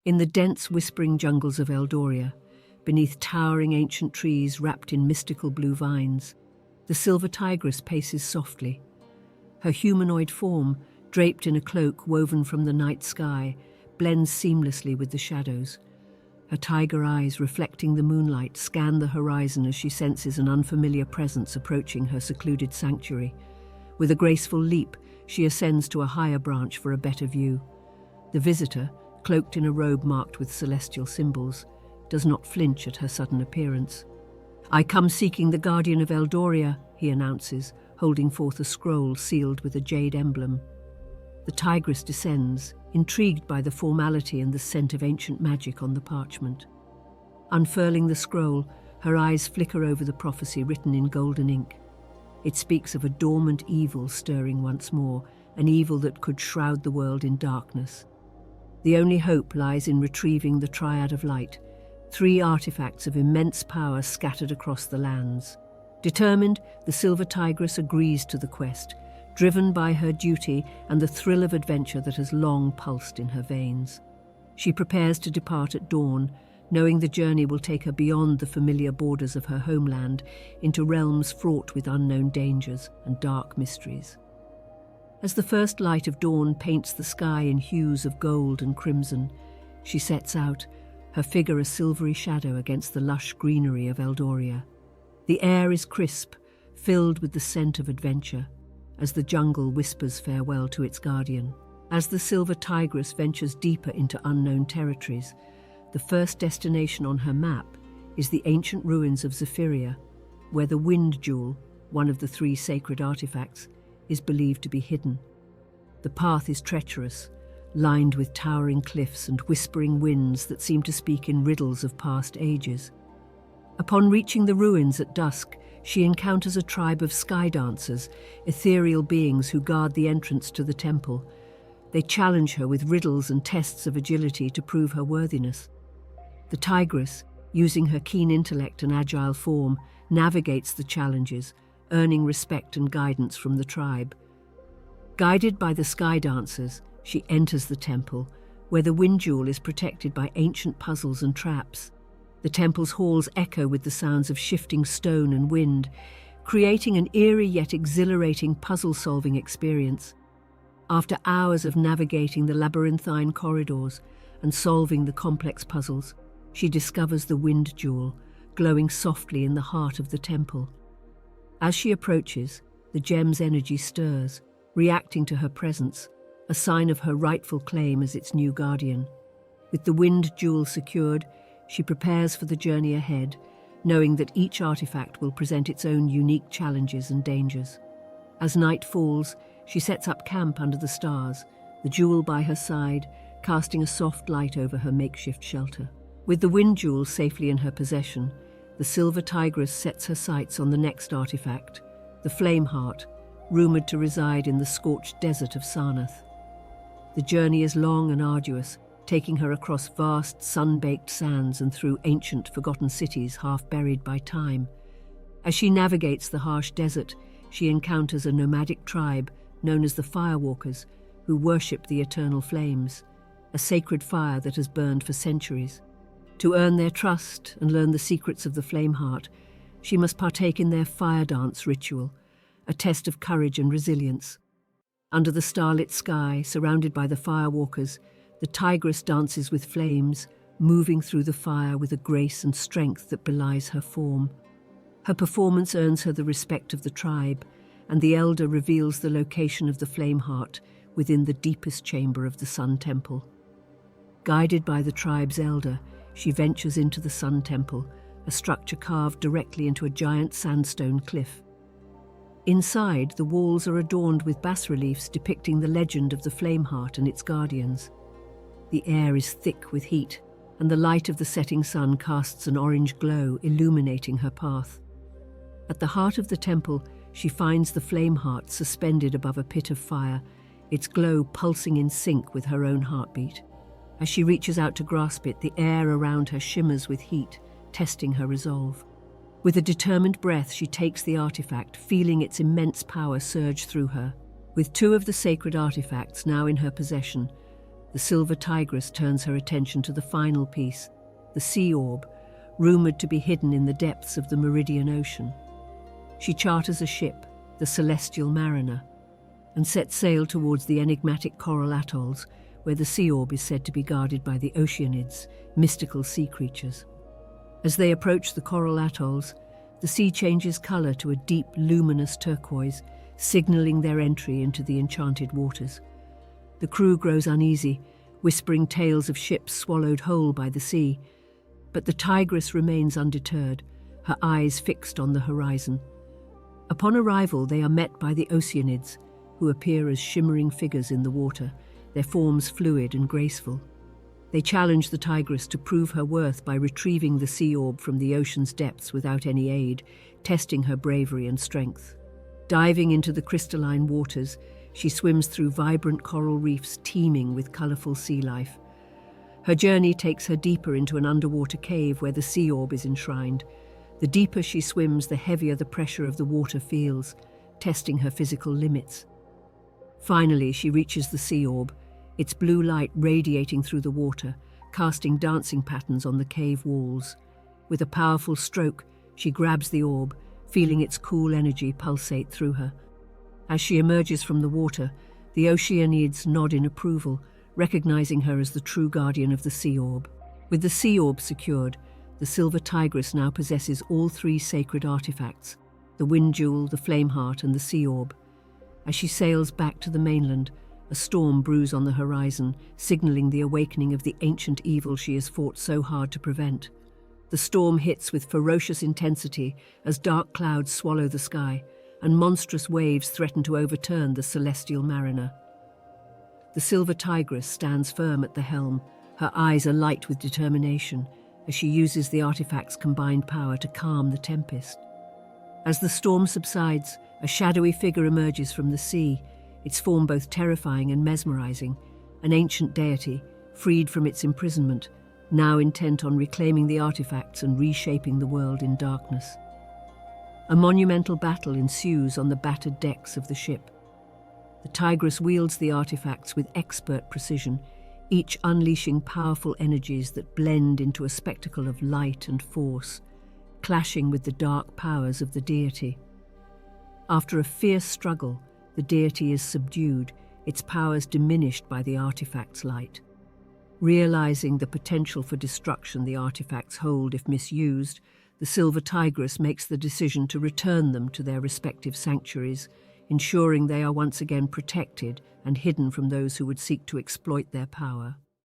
In the dense, whispering jungles of Eldoria, beneath towering ancient trees wrapped in mystical blue vines, the Silver Tigress paces softly. Her humanoid form, draped in a cloak woven from the night sky, blends seamlessly with the shadows. Her tiger eyes, reflecting the moonlight, scan the horizon as she senses an unfamiliar presence approaching her secluded sanctuary. With a graceful leap, she ascends to a higher branch for a better view. The visitor, cloaked in a robe marked with celestial symbols, does not flinch at her sudden appearance. "I come seeking the Guardian of Eldoria," he announces, holding forth a scroll sealed with a jade emblem. The tigress descends, intrigued by the formality and the scent of ancient magic on the parchment. Unfurling the scroll, her eyes flicker over the prophecy written in golden ink. It speaks of a dormant evil stirring once more, an evil that could shroud the world in darkness. The only hope lies in retrieving the Triad of Light, 3 artifacts of immense power scattered across the lands. Determined, the Silver Tigress agrees to the quest, driven by her duty and the thrill of adventure that has long pulsed in her veins. She prepares to depart at dawn, knowing the journey will take her beyond the familiar borders of her homeland into realms fraught with unknown dangers and dark mysteries. As the first light of dawn paints the sky in hues of gold and crimson, she sets out, her figure a silvery shadow against the lush greenery of Eldoria. The air is crisp, filled with the scent of adventure, as the jungle whispers farewell to its guardian. As the Silver Tigress ventures deeper into unknown territories, the first destination on her map is the ancient ruins of Zephyria, where the Wind Jewel, one of the 3 sacred artifacts, is believed to be hidden. The path is treacherous, lined with towering cliffs and whispering winds that seem to speak in riddles of past ages. Upon reaching the ruins at dusk, she encounters a tribe of sky dancers, ethereal beings who guard the entrance to the temple. They challenge her with riddles and tests of agility to prove her worthiness. The tigress, using her keen intellect and agile form, navigates the challenges, earning respect and guidance from the tribe. Guided by the sky dancers, she enters the temple, where the Wind Jewel is protected by ancient puzzles and traps. The temple's halls echo with the sounds of shifting stone and wind, creating an eerie yet exhilarating puzzle-solving experience. After hours of navigating the labyrinthine corridors and solving the complex puzzles, she discovers the Wind Jewel, glowing softly in the heart of the temple. As she approaches, the gem's energy stirs, reacting to her presence, a sign of her rightful claim as its new guardian. With the Wind Jewel secured, she prepares for the journey ahead, knowing that each artifact will present its own unique challenges and dangers. As night falls, she sets up camp under the stars, the jewel by her side, casting a soft light over her makeshift shelter. With the Wind Jewel safely in her possession, the Silver Tigress sets her sights on the next artifact, the Flame Heart, rumoured to reside in the scorched desert of Sarnath. The journey is long and arduous, taking her across vast, sun-baked sands and through ancient, forgotten cities half buried by time. As she navigates the harsh desert, she encounters a nomadic tribe known as the Firewalkers, who worship the eternal flames, a sacred fire that has burned for centuries. To earn their trust and learn the secrets of the Flame Heart, she must partake in their fire dance ritual, a test of courage and resilience. Under the starlit sky, surrounded by the Firewalkers, the tigress dances with flames, moving through the fire with a grace and strength that belies her form. Her performance earns her the respect of the tribe, and the elder reveals the location of the Flame Heart within the deepest chamber of the Sun Temple. Guided by the tribe's elder, she ventures into the Sun Temple, a structure carved directly into a giant sandstone cliff. Inside, the walls are adorned with bas-reliefs depicting the legend of the Flame Heart and its guardians. The air is thick with heat, and the light of the setting sun casts an orange glow, illuminating her path. At the heart of the temple, she finds the Flame Heart suspended above a pit of fire, its glow pulsing in sync with her own heartbeat. As she reaches out to grasp it, the air around her shimmers with heat, testing her resolve. With a determined breath, she takes the artifact, feeling its immense power surge through her. With 2 of the sacred artifacts now in her possession, the Silver Tigress turns her attention to the final piece, the sea orb, rumoured to be hidden in the depths of the Meridian Ocean. She charters a ship, the Celestial Mariner, and sets sail towards the enigmatic coral atolls, where the sea orb is said to be guarded by the Oceanids, mystical sea creatures. As they approach the coral atolls, the sea changes colour to a deep, luminous turquoise, signalling their entry into the enchanted waters. The crew grows uneasy, whispering tales of ships swallowed whole by the sea, but the Tigress remains undeterred, her eyes fixed on the horizon. Upon arrival, they are met by the Oceanids, who appear as shimmering figures in the water, their forms fluid and graceful. They challenge the Tigress to prove her worth by retrieving the sea orb from the ocean's depths without any aid, testing her bravery and strength. Diving into the crystalline waters, she swims through vibrant coral reefs teeming with colourful sea life. Her journey takes her deeper into an underwater cave where the sea orb is enshrined. The deeper she swims, the heavier the pressure of the water feels, testing her physical limits. Finally, she reaches the sea orb, its blue light radiating through the water, casting dancing patterns on the cave walls. With a powerful stroke, she grabs the orb, feeling its cool energy pulsate through her. As she emerges from the water, the Oceanids nod in approval, recognizing her as the true guardian of the sea orb. With the sea orb secured, the Silver Tigress now possesses all three sacred artifacts, the wind jewel, the flame heart, and the sea orb. As she sails back to the mainland, a storm brews on the horizon, signaling the awakening of the ancient evil she has fought so hard to prevent. The storm hits with ferocious intensity as dark clouds swallow the sky, and monstrous waves threaten to overturn the Celestial Mariner. The Silver Tigress stands firm at the helm, her eyes alight with determination, as she uses the artifact's combined power to calm the tempest. As the storm subsides, a shadowy figure emerges from the sea, its form both terrifying and mesmerizing, an ancient deity, freed from its imprisonment, now intent on reclaiming the artifacts and reshaping the world in darkness. A monumental battle ensues on the battered decks of the ship. The Tigress wields the artifacts with expert precision, each unleashing powerful energies that blend into a spectacle of light and force, clashing with the dark powers of the deity. After a fierce struggle, the deity is subdued, its powers diminished by the artifact's light. Realizing the potential for destruction the artifacts hold if misused, the Silver Tigress makes the decision to return them to their respective sanctuaries, ensuring they are once again protected and hidden from those who would seek to exploit their power.